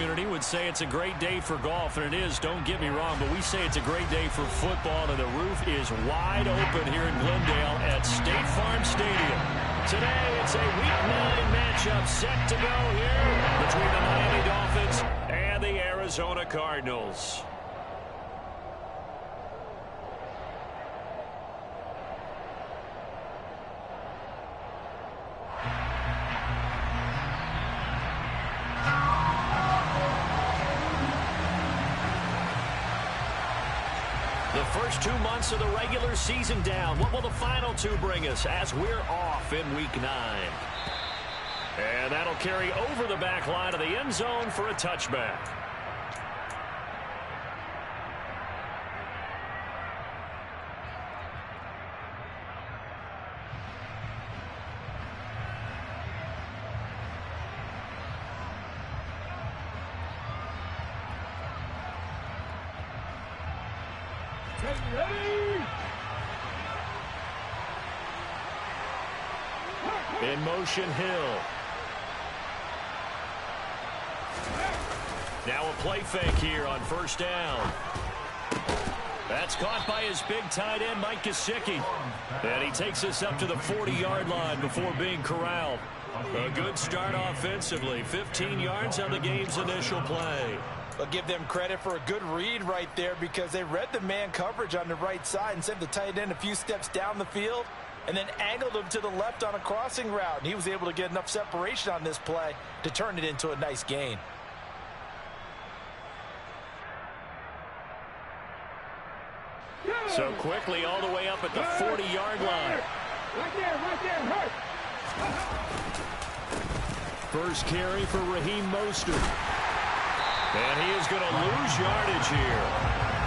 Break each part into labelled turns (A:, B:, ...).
A: community would say it's a great day for golf, and it is, don't get me wrong, but we say it's a great day for football, and the roof is wide open here in Glendale at State Farm Stadium. Today, it's a Week 9 matchup set to go here between the Miami Dolphins and the Arizona Cardinals. The first 2 months of the regular season down. What will the final 2 bring us as we're off in Week 9? And that'll carry over the back line of the end zone for a touchback. In motion, Hill. Now a play fake here on first down. That's caught by his big tight end, Mike Gesicki. And he takes us up to the 40-yard line before being corralled. A good start offensively. 15 yards on the game's initial play.
B: I'll give them credit for a good read right there because they read the man coverage on the right side and sent the tight end a few steps down the field and then angled him to the left on a crossing route. And he was able to get enough separation on this play to turn it into a nice gain.
A: So quickly all the way up at the 40-yard line.
C: Right there, hurt.
A: First carry for Raheem Mostert. And he is going to lose yardage here.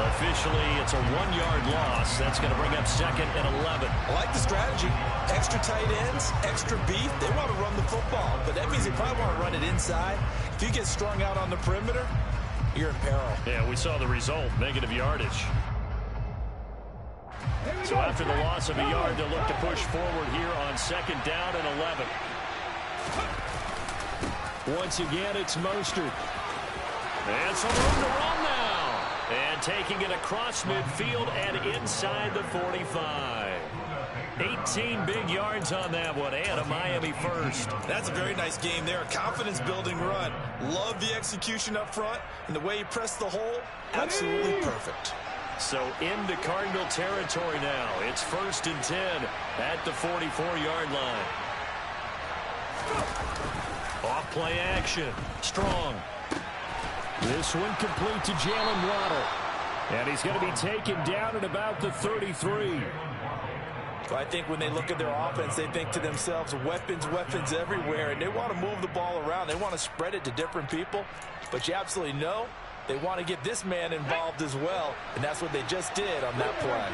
A: Officially, it's a 1-yard loss. That's going to bring up 2nd and 11.
B: I like the strategy. Extra tight ends, extra beef. They want to run the football, but that means they probably want to run it inside. If you get strung out on the perimeter, you're in peril.
A: Yeah, we saw the result, negative yardage. So after the loss of a yard, they'll look to push forward here on 2nd down and 11. Once again, it's Mostert. And some room to run now. And taking it across midfield and inside the 45. 18 big yards on that one, and a Miami first.
B: That's a very nice game there. A confidence-building run. Love the execution up front, and the way he pressed the hole, absolutely perfect.
A: So into Cardinal territory now. It's 1st and 10 at the 44-yard line. Off play action. Strong. This one complete to Jalen Waddle. And he's going to be taken down at about the 33.
B: Well, I think when they look at their offense, they think to themselves, weapons everywhere, and they want to move the ball around. They want to spread it to different people. But you absolutely know they want to get this man involved as well, and that's what they just did on that play.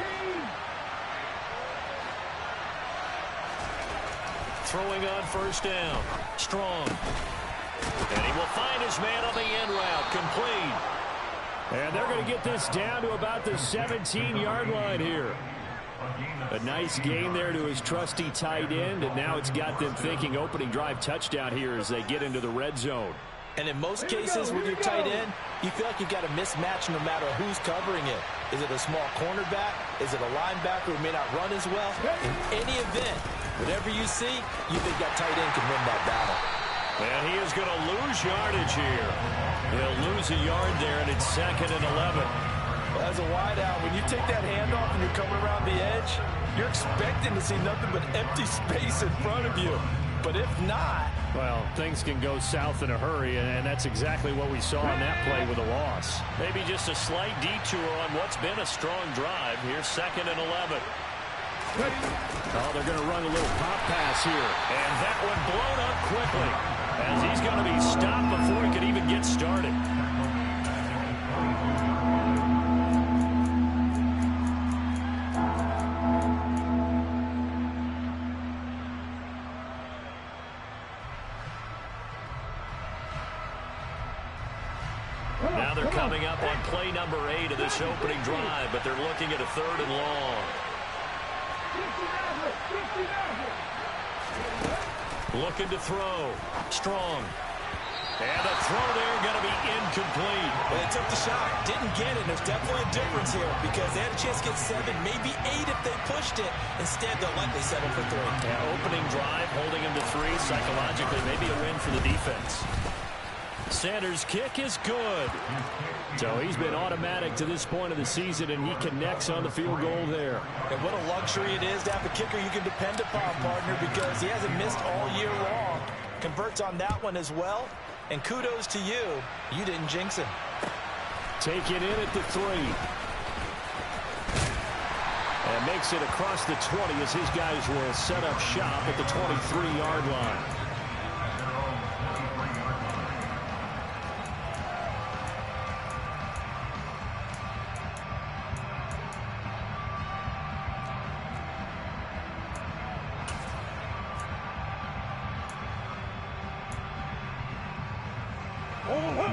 A: Throwing on first down. Strong. And he will find his man on the end route. Complete. And they're going to get this down to about the 17-yard line here. A nice gain there to his trusty tight end, and now it's got them thinking opening drive touchdown here as they get into the red zone.
B: And in most cases with your tight end, you feel like you've got a mismatch no matter who's covering it. Is it a small cornerback? Is it a linebacker who may not run as well? In any event, whatever you see, you think that tight end can win that battle.
A: And he is going to lose yardage here. He'll lose a yard there, and it's 2nd and 11.
B: Well, as a wideout, when you take that handoff and you're coming around the edge, you're expecting to see nothing but empty space in front of you. But if not,
A: well, things can go south in a hurry, and that's exactly what we saw on that play with a loss. Maybe just a slight detour on what's been a strong drive. Here's 2nd and 11. Oh, they're going to run a little pop pass here. And that one blown up quickly as he's going to be stopped before he could even get started. Now they're coming up on play number 8 of this opening drive, but they're looking at a 3rd and long. Looking to throw. Strong. And the throw there going to be
B: took the shot, didn't get it. There's definitely a difference here because they had a chance to get 7, maybe 8 if they pushed it. Instead, they'll likely settle for 3.
A: Yeah, opening drive, holding him to 3. Psychologically, maybe a win for the defense. Sanders' kick is good. So he's been automatic to this point of the season, and he connects on the field goal there.
B: And what a luxury it is to have a kicker you can depend upon, partner, because he hasn't missed all year long. Converts on that one as well. And kudos to you. You didn't jinx him.
A: Take it in at the 3. And makes it across the 20 as his guys will set up shop at the 23-yard line.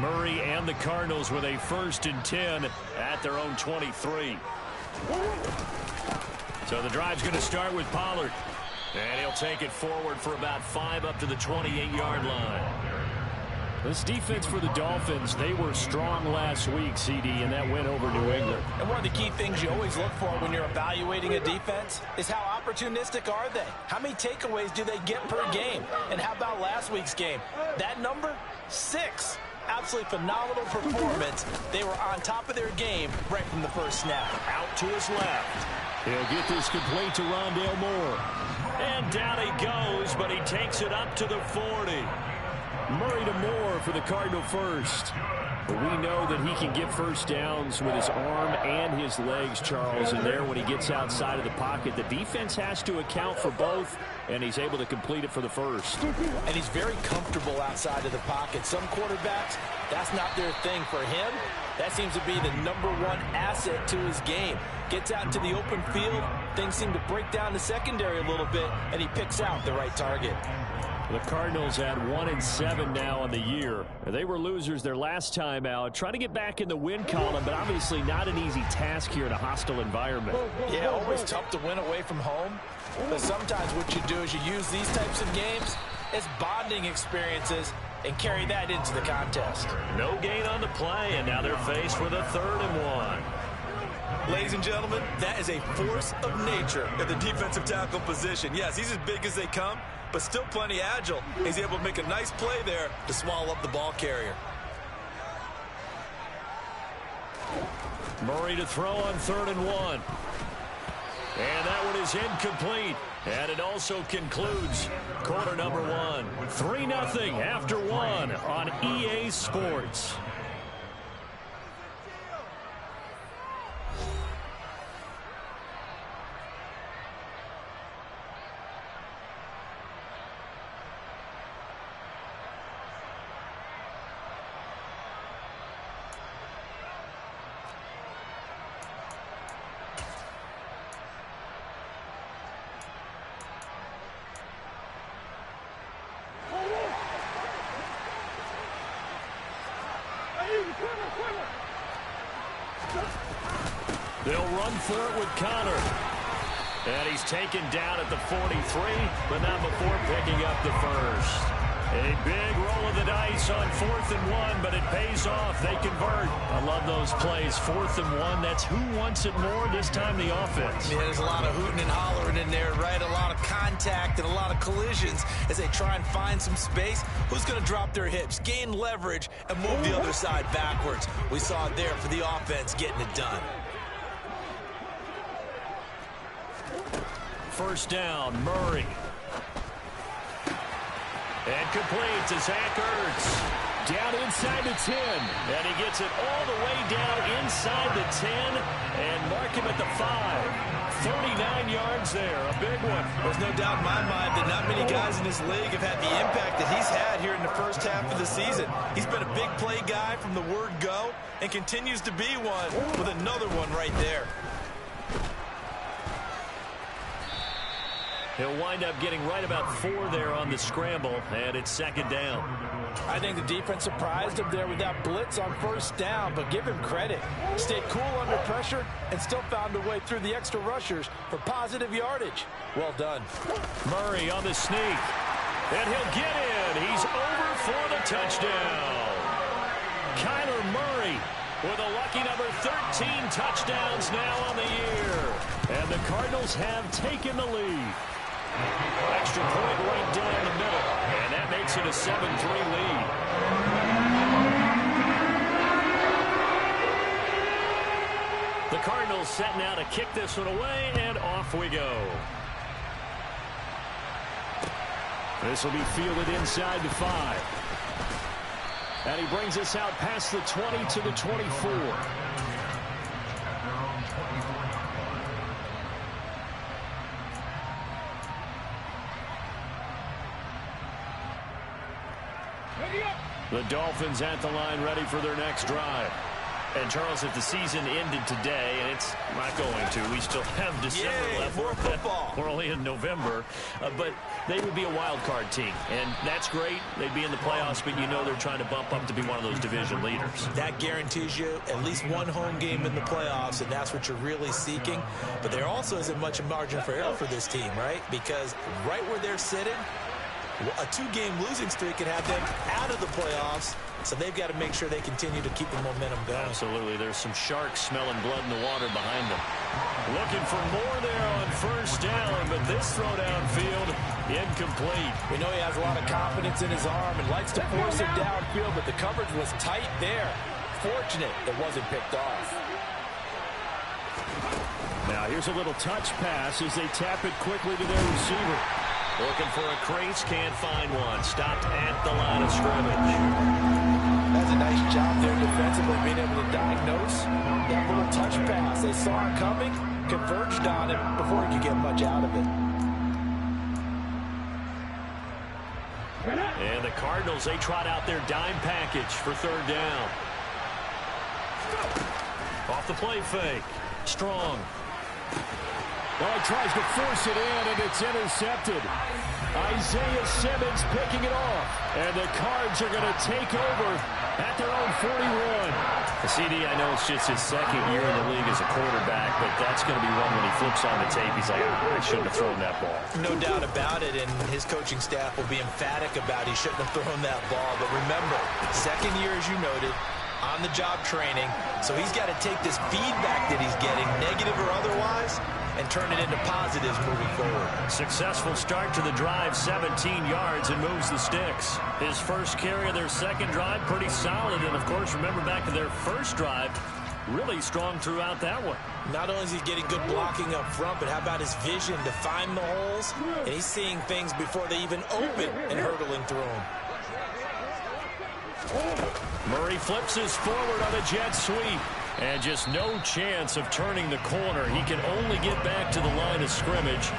A: Murray and the Cardinals with a 1st and 10 at their own 23. So the drive's going to start with Pollard. And he'll take it forward for about 5 up to the 28-yard line. This defense for the Dolphins, they were strong last week, CD, in that win over New England.
B: And one of the key things you always look for when you're evaluating a defense is how opportunistic are they? How many takeaways do they get per game? And how about last week's game? That number, 6. Absolutely phenomenal performance. They were on top of their game right from the first snap.
A: Out to his left. He'll get this complete to Rondale Moore. And down he goes, but he takes it up to the 40. Murray to Moore for the Cardinal first. But we know that he can get first downs with his arm and his legs, Charles. And there, when he gets outside of the pocket, the defense has to account for both, and he's able to complete it for the first.
B: And he's very comfortable outside of the pocket. Some quarterbacks, that's not their thing. For him, that seems to be the #1 asset to his game. Gets out into the open field, things seem to break down the secondary a little bit, and he picks out the right target.
A: The Cardinals had 1-7 now on the year. They were losers their last time out. Trying to get back in the win column, but obviously not an easy task here in a hostile environment.
B: Yeah, always tough to win away from home. But sometimes what you do is you use these types of games as bonding experiences and carry that into the contest.
A: No gain on the play, and now they're faced with a 3rd and 1.
B: Ladies and gentlemen, that is a force of nature at the defensive tackle position. Yes, he's as big as they come, but still plenty agile. He's able to make a nice play there to swallow up the ball carrier.
A: Murray to throw on 3rd and 1. And that one is incomplete. And it also concludes quarter number 1. 3-0 after 1 on EA Sports. They'll run for it with Connor. And he's taken down at the 43, but not before picking up the first. A big roll of the dice on 4th and 1, but it pays off. They convert. I love those plays. 4th and 1, that's who wants it more, this time the offense.
B: Yeah, there's a lot of hooting and hollering in there, right? A lot of contact and a lot of collisions as they try and find some space. Who's going to drop their hips, gain leverage, and move the other side backwards? We saw it there for the offense getting it done.
A: First down, Murray. And complete to Zach Ertz. Down inside the 10. And he gets it all the way down inside the 10. And mark him at the 5. 39 yards there. A big one.
B: There's no doubt in my mind that not many guys in this league have had the impact that he's had here in the first half of the season. He's been a big play guy from the word go and continues to be one with another one right there.
A: He'll wind up getting right about 4 there on the scramble, and it's 2nd down.
B: I think the defense surprised him there with that blitz on 1st down, but give him credit. Stayed cool under pressure and still found a way through the extra rushers for positive yardage. Well done.
A: Murray on the sneak, and he'll get in. He's over for the touchdown. Kyler Murray with a lucky number 13 touchdowns now on the year. And the Cardinals have taken the lead. Extra point right down the middle. And that makes it a 7-3 lead. The Cardinals setting out to kick this one away, and off we go. This will be fielded inside the 5. And he brings us out past the 20 to the 24. The Dolphins at the line, ready for their next drive. And, Charles, if the season ended today, and it's not going to, we still have December left.
B: More football.
A: We're only in November. But they would be a wild card team. And that's great. They'd be in the playoffs, but you know they're trying to bump up to be one of those division leaders.
B: That guarantees you at least one home game in the playoffs, and that's what you're really seeking. But there also isn't much margin for error for this team, right? Because right where they're sitting, a 2-game losing streak can have them out of the playoffs. So they've got to make sure they continue to keep the momentum going.
A: Absolutely. There's some sharks smelling blood in the water behind them. Looking for more there on first down, but this throw downfield, incomplete.
B: We know he has a lot of confidence in his arm and likes to force it downfield, but the coverage was tight there. Fortunate it wasn't picked off.
A: Now here's a little touch pass as they tap it quickly to their receiver. Looking for a crease, can't find one. Stopped at the line of scrimmage.
B: That's a nice job there defensively, being able to diagnose that little touch pass. They saw it coming, converged on it before he could get much out of it.
A: And the Cardinals, they trot out their dime package for third down. Off the play fake. Strong. Well, he tries to force it in, and it's intercepted. Isaiah Simmons picking it off. And the Cards are going to take over at their own 41. CD, I know it's just his second year in the league as a quarterback, but that's going to be one when he flips on the tape. He's like, I shouldn't have thrown that ball.
B: No doubt about it, and his coaching staff will be emphatic about he shouldn't have thrown that ball. But remember, second year, as you noted, on-the-job training. So he's got to take this feedback that he's getting, negative or otherwise, and turn it into positives moving forward.
A: Successful start to the drive, 17 yards, and moves the sticks. His first carry of their second drive, pretty solid. And, of course, remember back to their first drive, really strong throughout that one.
B: Not only is he getting good blocking up front, but how about his vision to find the holes? And he's seeing things before they even open and hurdling through them.
A: Murray flips his forward on a jet sweep. And just no chance of turning the corner. He can only get back to the line of scrimmage.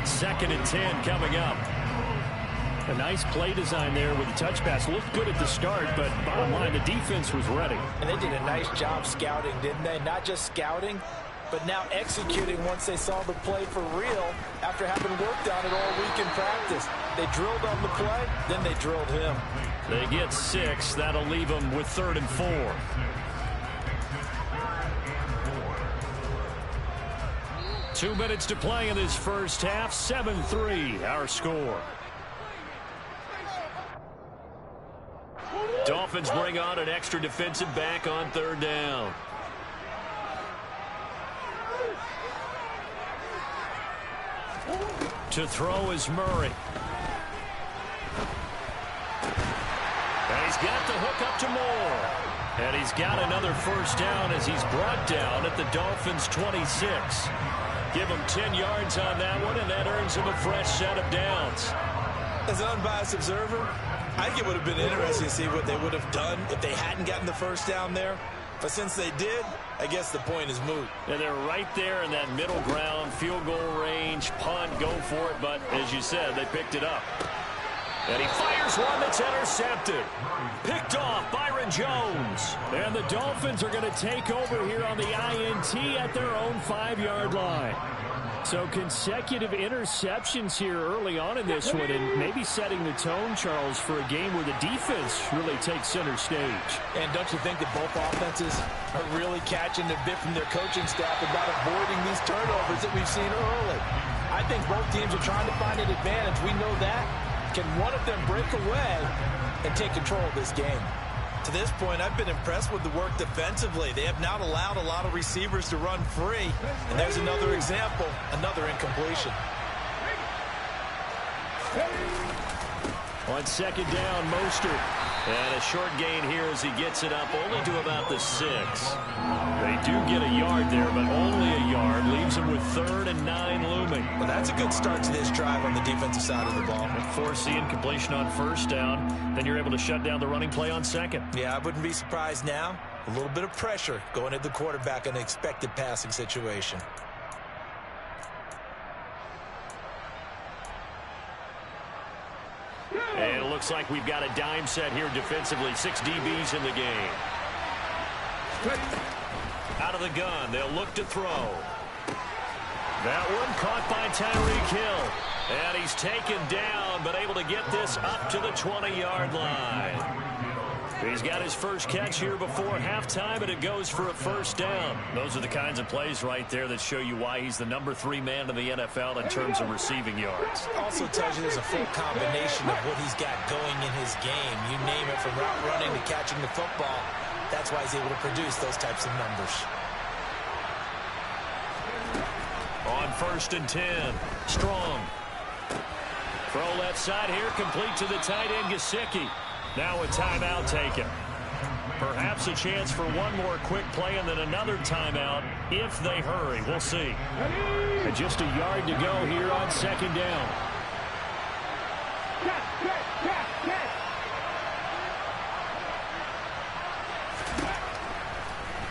A: 2nd and 10 coming up. A nice play design there with the touch pass. Looked good at the start, but bottom line, the defense was ready.
B: And they did a nice job scouting, didn't they? Not just scouting, but now executing once they saw the play for real after having worked on it all week in practice. They drilled on the play, then they drilled him.
A: They get 6. That'll leave them with 3rd and 4. Two minutes to play in this first half. 7-3, our score. Dolphins bring on an extra defensive back on 3rd down. To throw is Murray. And he's got the hook up to Moore. And he's got another first down as he's brought down at the Dolphins' 26. Give him 10 yards on that one, and that earns him a fresh set of downs.
B: As an unbiased observer, I think it would have been interesting to see what they would have done if they hadn't gotten the first down there. But since they did, I guess the point is moot.
A: And they're right there in that middle ground, field goal range, punt, go for it. But as you said, they picked it up. And he fires one that's intercepted. Picked off Byron Jones. And the Dolphins are going to take over here on the INT at their own 5-yard line. So consecutive interceptions here early on in this one, and maybe setting the tone, Charles, for a game where the defense really takes center stage.
B: And don't you think that both offenses are really catching a bit from their coaching staff about avoiding these turnovers that we've seen early? I think both teams are trying to find an advantage. We know that. Can one of them break away and take control of this game? to this point, I've been impressed with the work defensively. They have not allowed a lot of receivers to run free. And there's another example, another incompletion.
A: On second down, Mostert. And a short gain here as he gets it up only to about the 6. They do get a yard there, but only a yard. Leaves them with 3rd and 9 looming.
B: Well, that's a good start to this drive on the defensive side of the ball.
A: And force the incompletion on first down. Then you're able to shut down the running play on second.
B: Yeah, I wouldn't be surprised now. A little bit of pressure going at the quarterback in an expected passing situation.
A: And it looks like we've got a dime set here defensively. 6 DBs in the game. Out of the gun, they'll look to throw. That one caught by Tyreek Hill. And he's taken down, but able to get this up to the 20-yard line. He's got his first catch here before halftime, and it goes for a first down. Those are the kinds of plays right there that show you why he's the number 3 man in the NFL in terms of receiving yards.
B: Also tells you there's a full combination of what he's got going in his game. You name it, from route running to catching the football. That's why he's able to produce those types of numbers.
A: On 1st and 10, Strong. Throw left side here, complete to the tight end, Gesicki. Now a timeout taken. Perhaps a chance for one more quick play and then another timeout if they hurry. We'll see. And just a yard to go here on second down.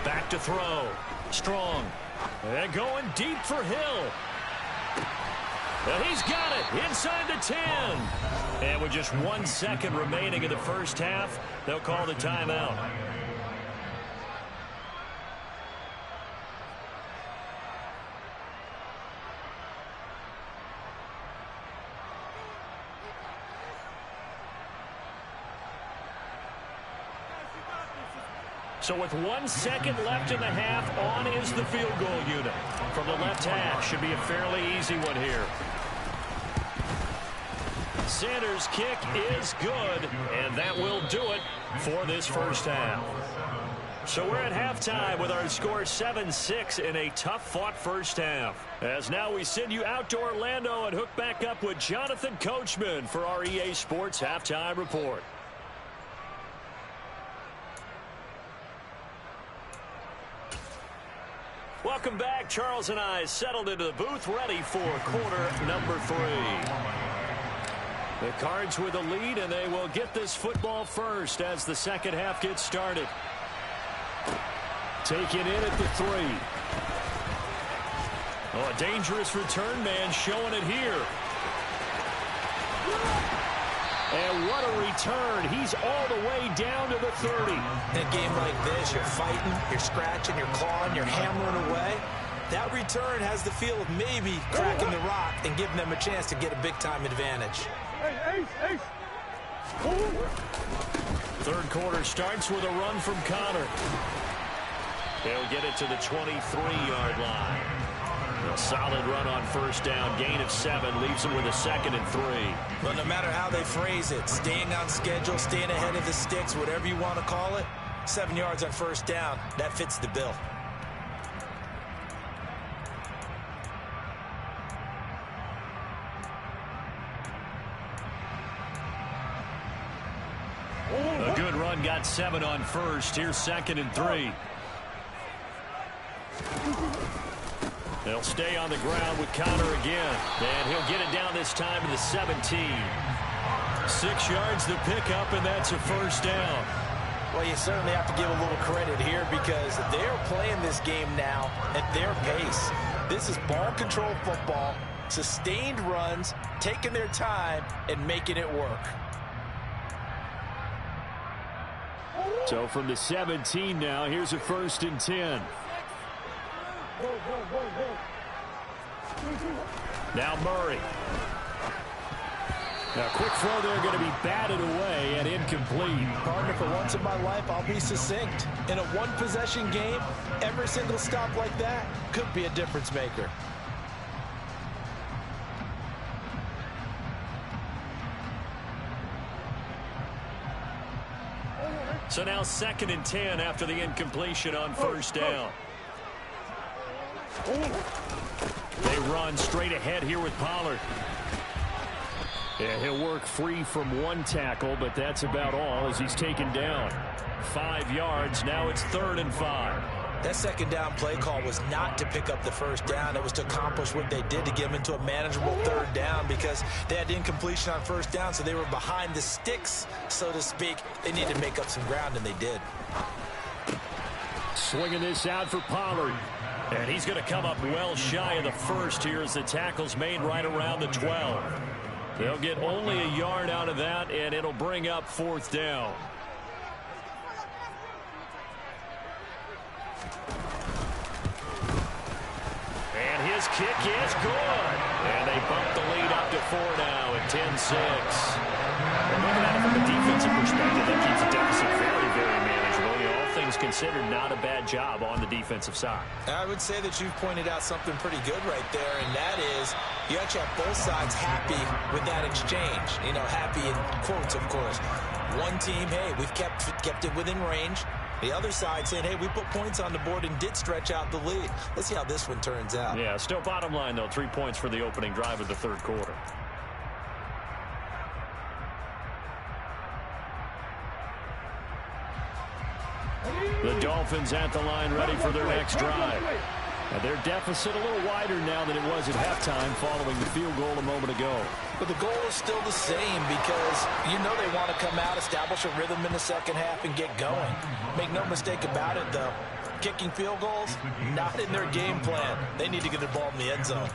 A: Back to throw. Strong. And going deep for Hill. And he's got it inside the 10. And with just 1 second remaining in the first half, they'll call the timeout. So with 1 second left in the half, on is the field goal unit. From the left hash, should be a fairly easy one here. Sanders' kick is good, and that will do it for this first half. So we're at halftime with our score 7-6 in a tough-fought first half. As now we send you out to Orlando and hook back up with Jonathan Coachman for our EA Sports Halftime Report. Welcome back. Charles and I settled into the booth, ready for quarter number 3. The Cards with a lead, and they will get this football first as the second half gets started. Taken in at the 3. Oh, a dangerous return man showing it here. And what a return. He's all the way down to the 30.
B: In a game like this, you're fighting, you're scratching, you're clawing, you're hammering away. That return has the feel of maybe cracking the rock and giving them a chance to get a big-time advantage.
A: Third quarter starts with a run from Connor. They'll get it to the 23-yard line. A solid run on first down. Gain of 7 leaves them with a 2nd and 3.
B: Well, no matter how they phrase it, staying on schedule, staying ahead of the sticks, whatever you want to call it, 7 yards on first down, that fits the bill.
A: A good run, got 7 on first. Here's 2nd and 3. They'll stay on the ground with Connor again. And he'll get it down this time to the 17. 6 yards the pickup, and that's a first down.
B: Well, you certainly have to give a little credit here because they're playing this game now at their pace. This is ball control football, sustained runs, taking their time, and making it work.
A: So from the 17 now, here's a 1st and 10. Now Murray. Now quick throw there, going to be batted away and incomplete.
B: Partner, for once in my life, I'll be succinct. In a one-possession game, every single stop like that could be a difference maker.
A: So now 2nd and 10 after the incompletion on first down. They run straight ahead here with Pollard. Yeah, he'll work free from one tackle, but that's about all as he's taken down. 5 yards. Now it's 3rd and 5.
B: That second down play call was not to pick up the first down. It was to accomplish what they did, to get them into a manageable 3rd down, because they had incompletion on first down, so they were behind the sticks, so to speak. They needed to make up some ground, and they did.
A: Swinging this out for Pollard. And he's going to come up well shy of the first here as the tackle's made right around the 12. They'll get only a yard out of that, and it'll bring up 4th down. And his kick is good. And they bump the lead up to 4 now at 10-6. And looking at it from a defensive perspective, that keeps the deficit very, very manageable. You know, all things considered, not a bad job on the defensive side.
B: I would say that you've pointed out something pretty good right there, and that is you actually have both sides happy with that exchange. You know, happy in quotes, of course. One team, hey, we've kept it within range. The other side saying, hey, we put points on the board and did stretch out the lead. Let's see how this one turns out.
A: Yeah, still bottom line, though, 3 points for the opening drive of the 3rd quarter. The Dolphins at the line, ready for their next drive. Now their deficit a little wider now than it was at halftime following the field goal a moment ago.
B: But the goal is still the same, because you know they want to come out, establish a rhythm in the second half, and get going. Make no mistake about it, though. Kicking field goals, not in their game plan. They need to get the ball in the end zone.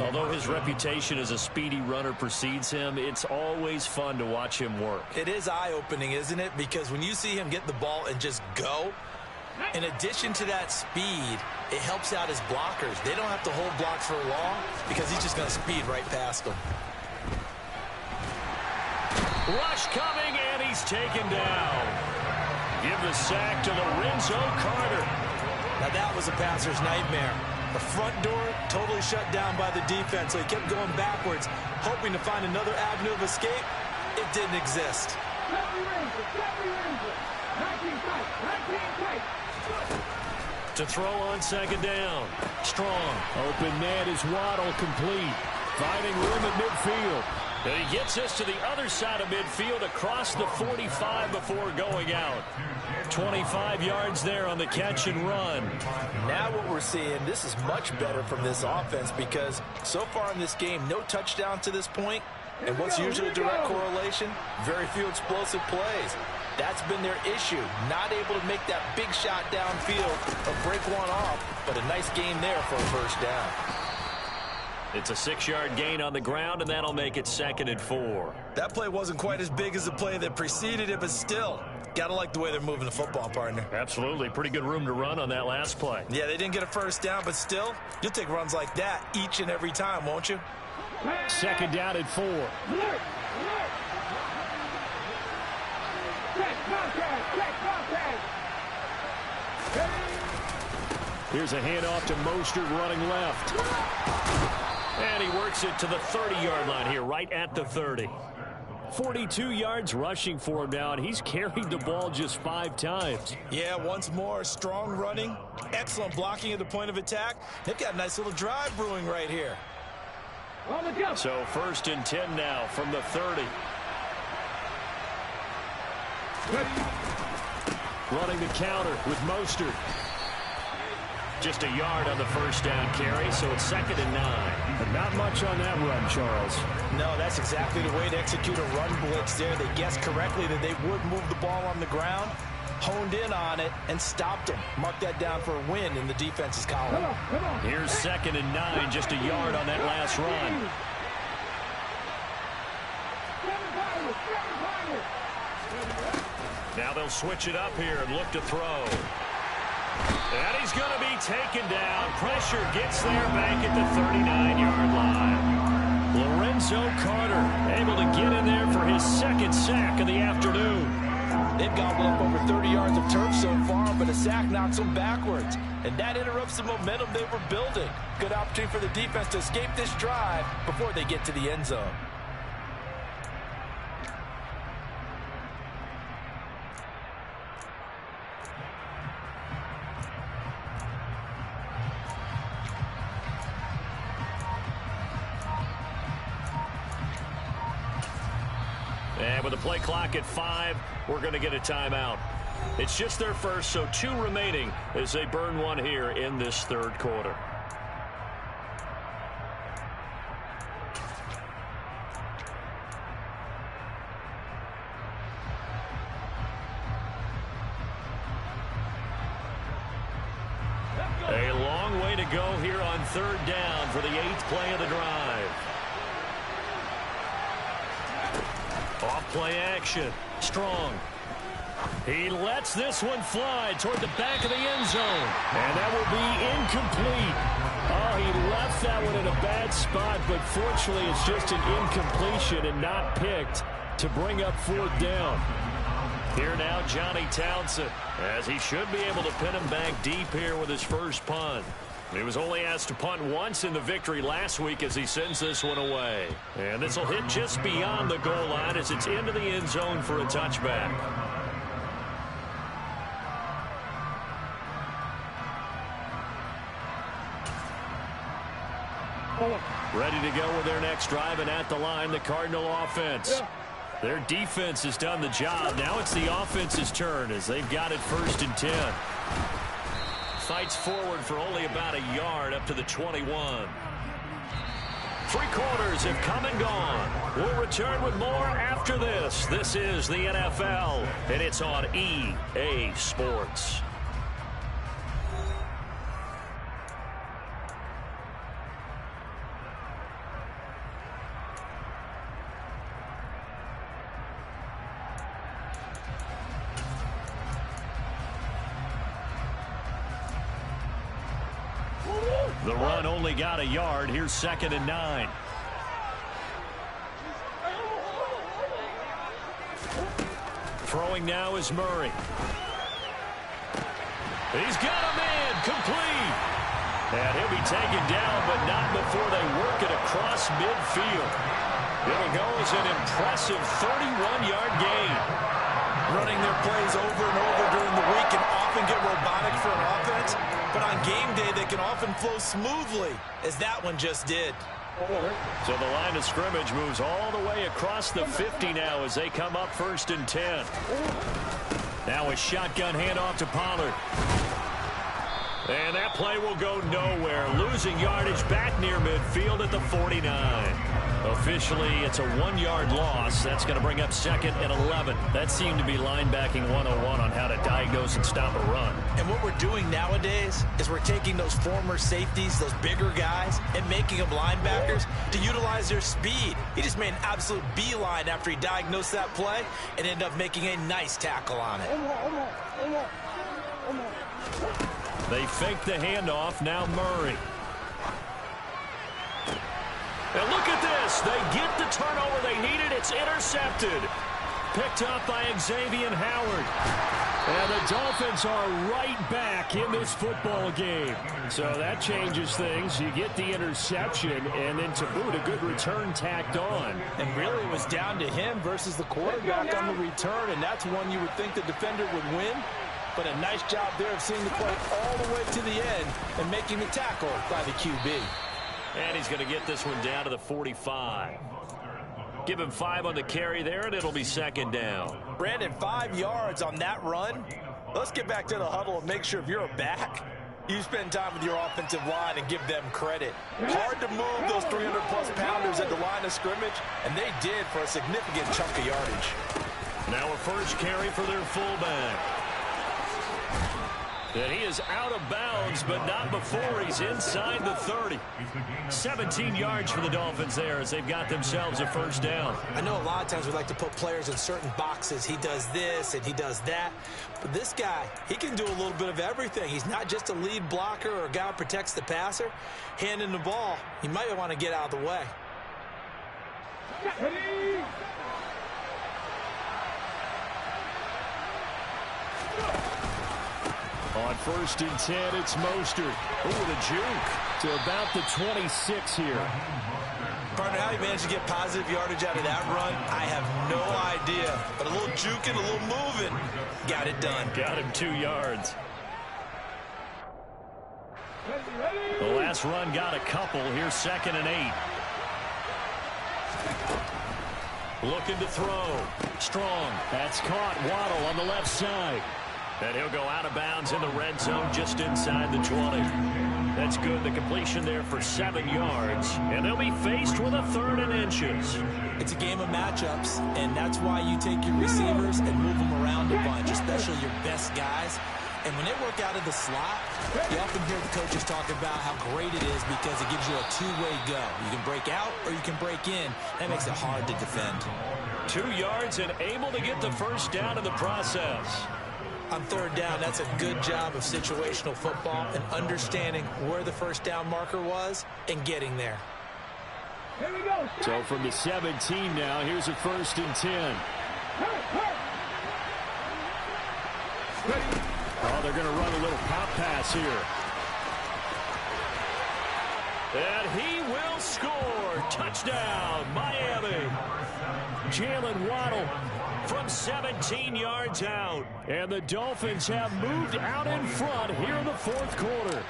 A: Although his reputation as a speedy runner precedes him, it's always fun to watch him work.
B: It is eye-opening, isn't it? Because when you see him get the ball and just go, in addition to that speed, it helps out his blockers. They don't have to hold blocks for long because he's just going to speed right past them.
A: Rush coming, and he's taken down. Give the sack to Lorenzo Carter.
B: Now that was a passer's nightmare. The front door totally shut down by the defense, so he kept going backwards, hoping to find another avenue of escape. It didn't exist.
A: To throw on 2nd down. Strong. Open man is Waddle, complete. Finding room at midfield. And he gets us to the other side of midfield across the 45 before going out. 25 yards there on the catch and run.
B: Now what we're seeing, this is much better from this offense, because so far in this game, no touchdown to this point. And what's usually a direct correlation? Very few explosive plays. That's been their issue. Not able to make that big shot downfield or break one off, but a nice gain there for a first down.
A: It's a 6-yard gain on the ground, and that'll make it 2nd and 4.
B: That play wasn't quite as big as the play that preceded it, but still, gotta like the way they're moving the football, partner.
A: Absolutely. Pretty good room to run on that last play.
B: Yeah, they didn't get a first down, but still, you'll take runs like that each and every time, won't you?
A: 2nd down and 4. Here's a handoff to Mostert running left. And he works it to the 30-yard line here, right at the 30. 42 yards rushing for him now, and he's carried the ball just 5 times.
B: Yeah, once more, strong running, excellent blocking at the point of attack. They've got a nice little drive brewing right here.
A: So 1st and 10 now from the 30. Running the counter with Mostert. Just a yard on the first down carry, so it's 2nd and 9. But not much on that run, Charles.
B: No, that's exactly the way to execute a run blitz there. They guessed correctly that they would move the ball on the ground, honed in on it, and stopped them. Mark that down for a win in the defense's column.
A: Here's 2nd and 9, just a yard on that last run. Now they'll switch it up here and look to throw. And he's going to be taken down. Pressure gets there back at the 39-yard line. Lorenzo Carter able to get in there for his 2nd sack of the afternoon.
B: They've gobbled up over 30 yards of turf so far, but a sack knocks them backwards. And that interrupts the momentum they were building. Good opportunity for the defense to escape this drive before they get to the end zone.
A: And with the play clock at 5, we're going to get a timeout. It's just their first, so 2 remaining as they burn one here in this third quarter. A long way to go here on third down for the 8th play of the drive. Off play action. Strong. He lets this one fly toward the back of the end zone. And that will be incomplete. Oh, he left that one in a bad spot, but fortunately it's just an incompletion and not picked to bring up 4th down. Here now, Johnny Townsend, as he should be able to pin him back deep here with his first punt. He was only asked to punt once in the victory last week as he sends this one away. And this will hit just beyond the goal line as it's into the end zone for a touchback. Ready to go with their next drive, and at the line, the Cardinal offense. Their defense has done the job. Now it's the offense's turn as they've got it 1st and 10. Fights forward for only about a yard up to the 21. 3 quarters have come and gone. We'll return with more after this. This is the NFL, and it's on EA Sports. The run only got a yard. Here's 2nd and 9. Throwing now is Murray. He's got a man complete. And he'll be taken down, but not before they work it across midfield. It'll go as an impressive 31-yard gain.
B: Running their plays over and over during the week can often get robotic for an offense, but on game day they can often flow smoothly, as that one just did.
A: So the line of scrimmage moves all the way across the 50 now as they come up 1st and 10. Now a shotgun handoff to Pollard. And that play will go nowhere. Losing yardage back near midfield at the 49. Officially, it's a 1-yard loss. That's going to bring up 2nd and 11. That seemed to be linebacking 101 on how to diagnose and stop a run.
B: And what we're doing nowadays is we're taking those former safeties, those bigger guys, and making them linebackers to utilize their speed. He just made an absolute beeline after he diagnosed that play and ended up making a nice tackle on it.
A: They fake the handoff. Now Murray. And look at this. They get the turnover they needed. It's intercepted. Picked up by Xavier Howard. And the Dolphins are right back in this football game. So that changes things. You get the interception, and then to boot, a good return tacked on.
B: And really it was down to him versus the quarterback on the return, and that's one you would think the defender would win. But a nice job there of seeing the play all the way to the end and making the tackle by the QB.
A: And he's going to get this one down to the 45. Give him 5 on the carry there, and it'll be 2nd down.
B: Brandon, 5 yards on that run. Let's get back to the huddle and make sure if you're a back, you spend time with your offensive line and give them credit. Hard to move those 300-plus pounders at the line of scrimmage, and they did for a significant chunk of yardage.
A: Now a first carry for their fullback. And he is out of bounds, but not before he's inside the 30. 17 yards for the Dolphins there as they've got themselves a first down.
B: I know a lot of times we like to put players in certain boxes. He does this and he does that. But this guy, he can do a little bit of everything. He's not just a lead blocker or a guy who protects the passer. Handing the ball, he might want to get out of the way.
A: On 1st and 10, it's Mostert. Oh, the juke to about the 26 here.
B: Partner, how he managed to get positive yardage out of that run, I have no idea. But a little juking, a little moving, got it done.
A: Got him 2 yards. The last run got a couple. Here's 2nd and 8. Looking to throw. Strong. That's caught. Waddle on the left side. And he'll go out of bounds in the red zone just inside the 20. That's good. The completion there for 7 yards. And they'll be faced with a 3rd and inches.
B: It's a game of matchups, and that's why you take your receivers and move them around a bunch, especially your best guys. And when they work out of the slot, you often hear the coaches talk about how great it is because it gives you a two-way go. You can break out or you can break in. That makes it hard to defend.
A: 2 yards and able to get the first down in the process.
B: On 3rd down, that's a good job of situational football and understanding where the first down marker was and getting there.
C: Here we go.
A: So from the 17 now, here's a 1st and 10. Oh, they're going to run a little pop pass here. And he will score. Touchdown, Miami. Jalen Waddle from 17 yards out. And the Dolphins have moved out in front here in the 4th quarter.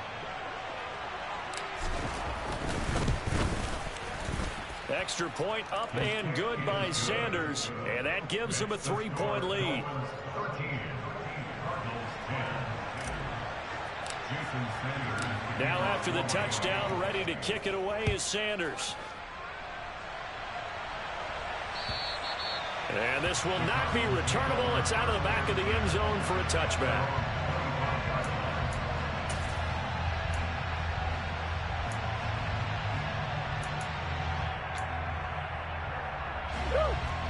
A: Extra point up and good by Sanders. And that gives them a 3-point lead. Now after the touchdown, ready to kick it away is Sanders. And this will not be returnable. It's out of the back of the end zone for a touchback.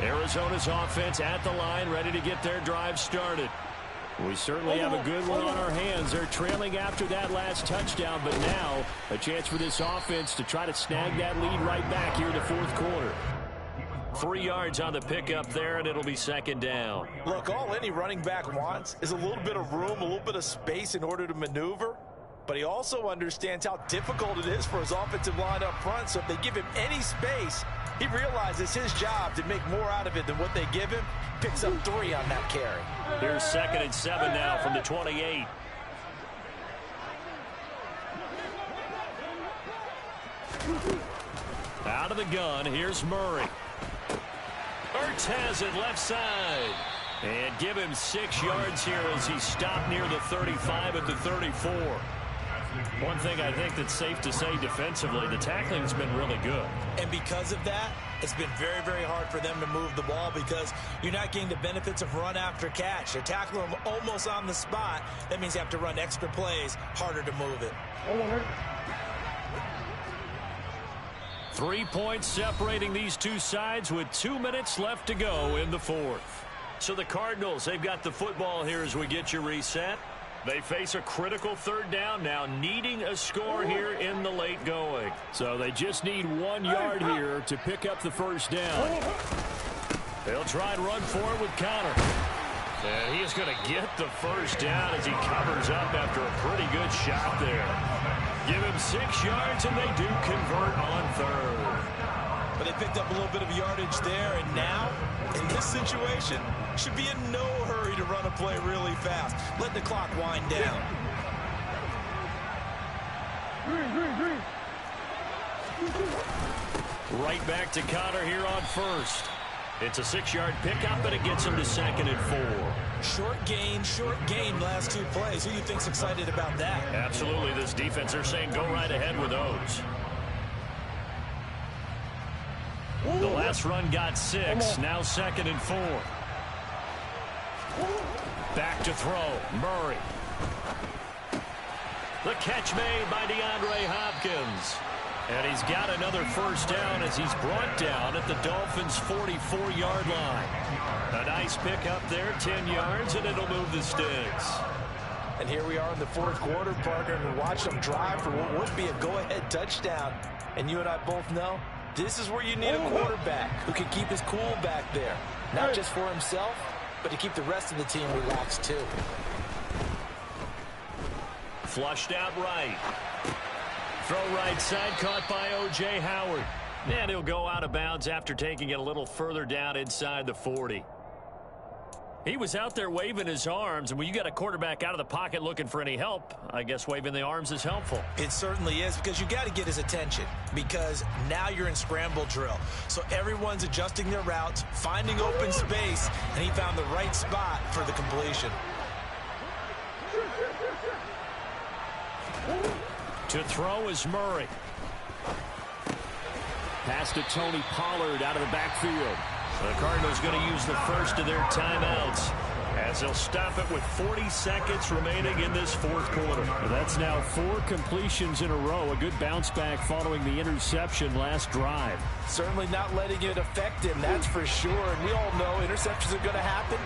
A: Arizona's offense at the line, ready to get their drive started. We certainly have a good one on our hands. They're trailing after that last touchdown, but now a chance for this offense to try to snag that lead right back here in the 4th quarter. 3 yards on the pickup there, and it'll be 2nd down.
B: Look, all any running back wants is a little bit of room, a little bit of space in order to maneuver. But he also understands how difficult it is for his offensive line up front. So if they give him any space, he realizes his job to make more out of it than what they give him. Picks up 3 on that carry.
A: Here's 2nd and 7 now from the 28. Out of the gun, here's Murray. Ertz has it left side. And give him 6 yards here as he stopped near the 35 at the 34. One thing I think that's safe to say defensively, the tackling's been really good.
B: And because of that, it's been very, very hard for them to move the ball because you're not getting the benefits of run after catch. They're tackling them almost on the spot. That means you have to run extra plays, harder to move it.
A: 3 points separating these two sides with 2 minutes left to go in the 4th. So the Cardinals, they've got the football here as we get you reset. They face a critical 3rd down now, needing a score here in the late going. So they just need 1 yard here to pick up the first down. They'll try and run for it with Conner. And he is going to get the first down as he covers up after a pretty good shot there. Give him 6 yards, and they do convert on 3rd.
B: But they picked up a little bit of yardage there, and now, in this situation, should be in no hurry to run a play really fast. Let the clock wind down.
A: Right back to Conner here on 1st. It's a 6-yard pickup, and it gets him to 2nd and 4.
B: Short gain last 2 plays. Who do you think's excited about that?
A: Absolutely. This defense, they're saying go right ahead with those. The last run got 6. Now 2nd and 4. Back to throw. Murray. The catch made by DeAndre Hopkins. And he's got another first down as he's brought down at the Dolphins' 44-yard line. A nice pickup there, 10 yards, and it'll move the sticks.
B: And here we are in the 4th quarter, partner, and watch them drive for what would be a go-ahead touchdown. And you and I both know this is where you need a quarterback who can keep his cool back there. Not just for himself, but to keep the rest of the team relaxed too.
A: Flushed out right. Throw right side, caught by O.J. Howard. And he'll go out of bounds after taking it a little further down inside the 40. He was out there waving his arms, and when you got a quarterback out of the pocket looking for any help, I guess waving the arms is helpful.
B: It certainly is, because you got to get his attention, because now you're in scramble drill. So everyone's adjusting their routes, finding open space, and he found the right spot for the completion.
A: To throw is Murray. Pass to Tony Pollard out of the backfield. The Cardinals going to use the first of their timeouts as they'll stop it with 40 seconds remaining in this fourth quarter. That's now 4 completions in a row. A good bounce back following the interception last drive.
B: Certainly not letting it affect him, that's for sure. And we all know interceptions are going to happen.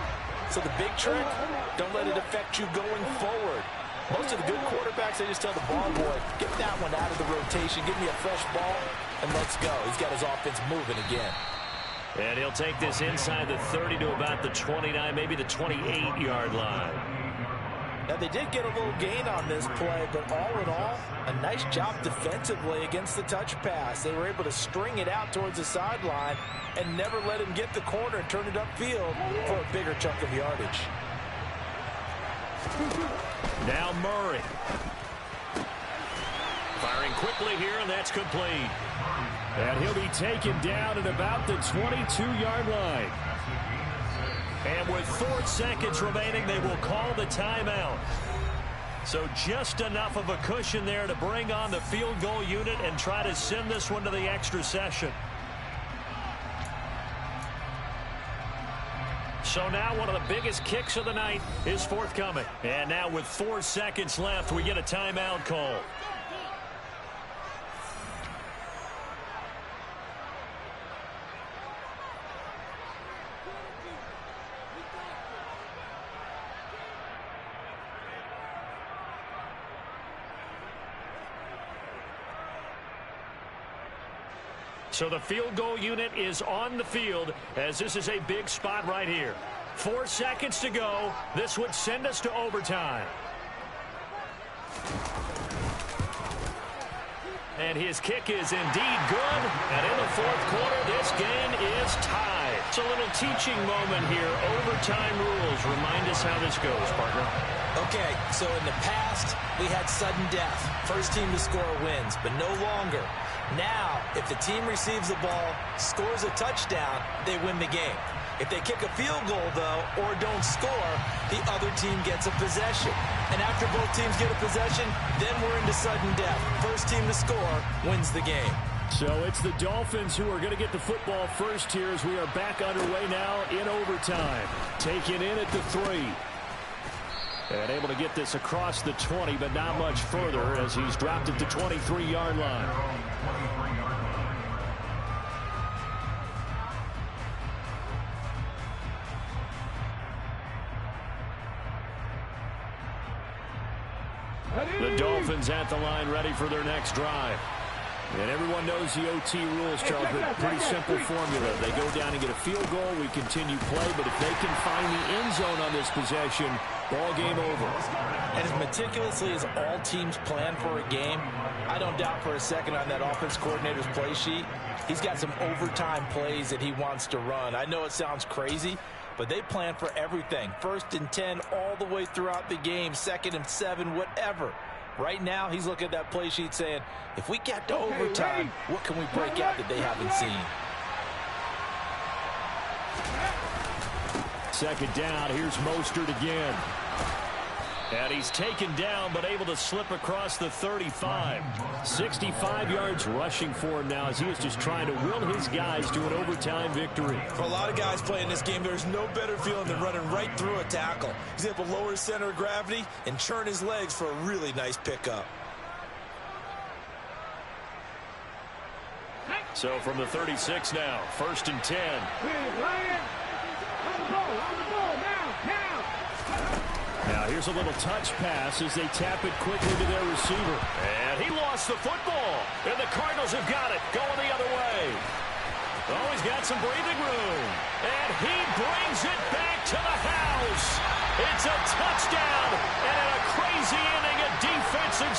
B: So the big trick, don't let it affect you going forward. Most of the good quarterbacks, they just tell the ball boy, get that one out of the rotation, give me a fresh ball, and let's go. He's got his offense moving again.
A: And he'll take this inside the 30 to about the 29, maybe the 28-yard line.
B: Now, they did get a little gain on this play, but all in all, a nice job defensively against the touch pass. They were able to string it out towards the sideline and never let him get the corner and turn it upfield for a bigger chunk of yardage.
A: Now Murray. Firing quickly here, and that's complete. And he'll be taken down at about the 22-yard line. And with 4 seconds remaining, they will call the timeout. So just enough of a cushion there to bring on the field goal unit and try to send this one to the extra session. So now one of the biggest kicks of the night is forthcoming. And now with 4 seconds left, we get a timeout call. So the field goal unit is on the field as this is a big spot right here. 4 seconds to go. This would send us to overtime. And his kick is indeed good. And in the fourth quarter, this game is tied. It's a little teaching moment here. Overtime rules. Remind us how this goes, partner.
B: Okay, so in the past, we had sudden death. First team to score wins, but no longer. Now, if the team receives the ball, scores a touchdown, they win the game. If they kick a field goal, though, or don't score, the other team gets a possession. And after both teams get a possession, then we're into sudden death. First team to score wins the game.
A: So it's the Dolphins who are going to get the football first here as we are back underway now in overtime. Taken in at the 3. And able to get this across the 20, but not much further as he's dropped at the 23-yard line. The Dolphins at the line ready for their next drive. And everyone knows the OT rules, Charles, but pretty simple formula. They go down and get a field goal, we continue play, but if they can find the end zone on this possession, ball game over.
B: And as meticulously as all teams plan for a game, I don't doubt for a second on that offense coordinator's play sheet, he's got some overtime plays that he wants to run. I know it sounds crazy, but they plan for everything. 1st and 10 all the way throughout the game, 2nd and 7, whatever. Right now, he's looking at that play sheet saying, if we get to overtime, what can we break out that they haven't seen?
A: 2nd down, here's Mostert again. And he's taken down, but able to slip across the 35. 65 yards rushing for him now as he is just trying to will his guys to an overtime victory.
B: For a lot of guys playing this game, there's no better feeling than running right through a tackle. He's able to lower his center of gravity and churn his legs for a really nice pickup.
A: So from the 36 now, 1st and 10. Now here's a little touch pass as they tap it quickly to their receiver. And he lost the football. And the Cardinals have got it going the other way. Oh, he's got some breathing room. And he brings it back to the house. It's a touchdown. And in a crazy inning, a defensive